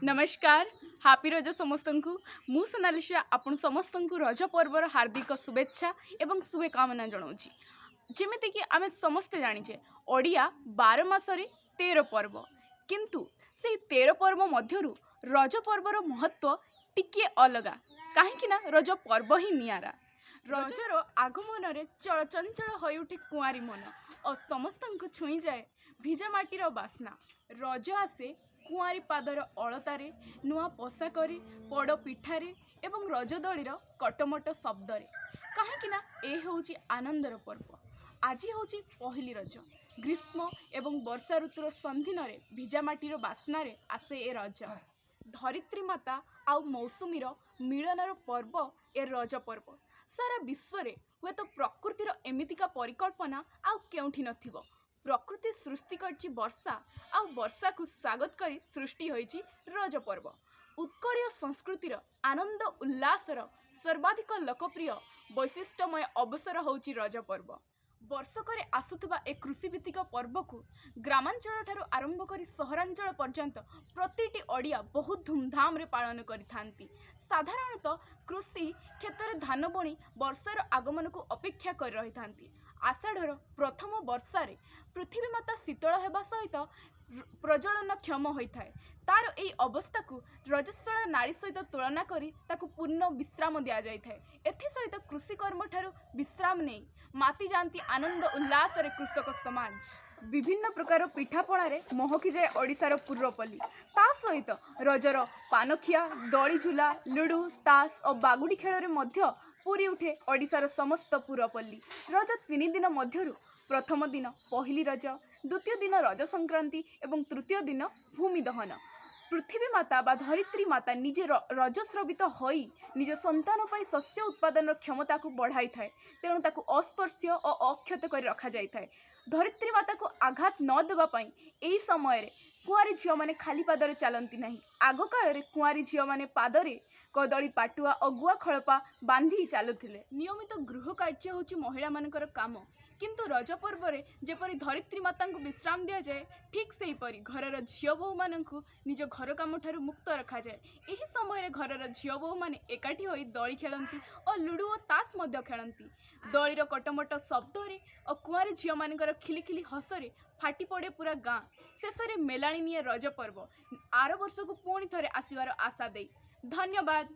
नमस्कार हापी रज समस्त को मु सोनालिशा आपण समस्त को रज पर्वर हार्दिक शुभेच्छा एवं शुभकामना जनाऊँगी। जमीक आम समस्ते जाचे ओडिया 12 मासरे 13 पर्व किंतु से 13 पर्व मध्यरु रज पर्वर महत्व टिके अलगा कहीं रज पर्व ही नियारा। रजर आगमन रे चलचंचल हो उठे कुआरी मन और समस्त को छुई जाए भिजा माटीर बास्ना। रज आसे कुआरी पादर अलतारे नुआ पोशाक पड़ पिठारे एवं रजदोलीर कटमट शब्दरे कहीं ए हूँ आनंदर पर्व। आज हूँ पहली रज ग्रीष्म एवं वर्षा ऋतुर संधिन भिजामाटीर बास्नारे आसे ए रज। धरित्री माता आउ मौसुमीर मिलनर पर्व ए रज पर्व। सारा विश्व रे हुए तो प्रकृतिर एमितिका परिकल्पना आउ केउठी नथिबो। प्रकृति सृष्टि करछि वर्षा आउ वर्षा को स्वागत करी सृष्टि होइछि रज पर्व। उत्कलीय संस्कृतिर आनंद उल्लासर सर्वाधिक लोकप्रिय वैशिष्ट्यमय अवसर होइछि रज पर्व। वर्षकरे आसुथबा ए कृषिभित्तिक पर्व को ग्रामांचल ठारू आरंभ करी सहरांचल पर्यंत प्रतिटी ओडिया बहुत धूमधाम रे पालन करिथांती। साधारणतः कृषि क्षेत्र धान बुणी वर्षार आगमन को अपेक्षा कर रही थांती। आषाढ़र प्रथम वर्षारे पृथ्वी माता शीतल हेबा सहित प्रजनन क्षम होता है। तार यही अवस्था को रजस्वला नारी सहित तुलना करी ताकू पूर्ण विश्राम दि जाए। एसहित कृषि कर्म ठारू विश्राम नहीं माति जाती आनंद उल्लास रे कृषक समाज। विभिन्न प्रकार पिठापणारे महकी जाए ओडिशार पूर्वपल्ली। ता सहित रजर पानखिया दली झुला लुडु तास और बागुड़ी खेल मध्य पूरी उठे ओडिशार समस्त पूर्वपल्ली। रज 3 दिन मध्यरु प्रथम दिन पहली रज, द्वितीय दिन रज संक्रांति एवं तृतीय दिन भूमि दहन। पृथ्वी माता बा धरित्री माता निजे रजस्रवित होई निज संतान पाई शस्य उत्पादन क्षमता को बढ़ाई थाए। तेणु ताकू अस्पर्श्य और अक्षत कर रखा जाई थाए। धरित्री माता को आघात न देवा पाई एही समय रे कुआरी झियो माने खाली पादरे चलती नहीं। आग काल रे कुआरी झियो माने पादरे कदली पाटुआ और गुआ खड़पा बांधी चलुथिले। नियमित गृह कार्य होची महिला मानकर काम किंतु रज पर्व रे जेपरी धरित्री माता को विश्राम दिया जाए ठीक सेही परी घरर झियो बहु मानकु निज घर काम ठारू मुक्त रखा जाए। एही समय रे घरर झियो बहु माने एकाठी होई दली खेलंती और लुडु और तास मध्य खेलंती। दलीर कटमट शब्द रे और कुआरी झियो मानकर खिलिखिली हसरे फाटी पड़े पूरा गाँ। शेष में मेलाणी निये रज पर्व। आर वर्ष को पुणी थरे आसीबार आशा दे। धन्यवाद।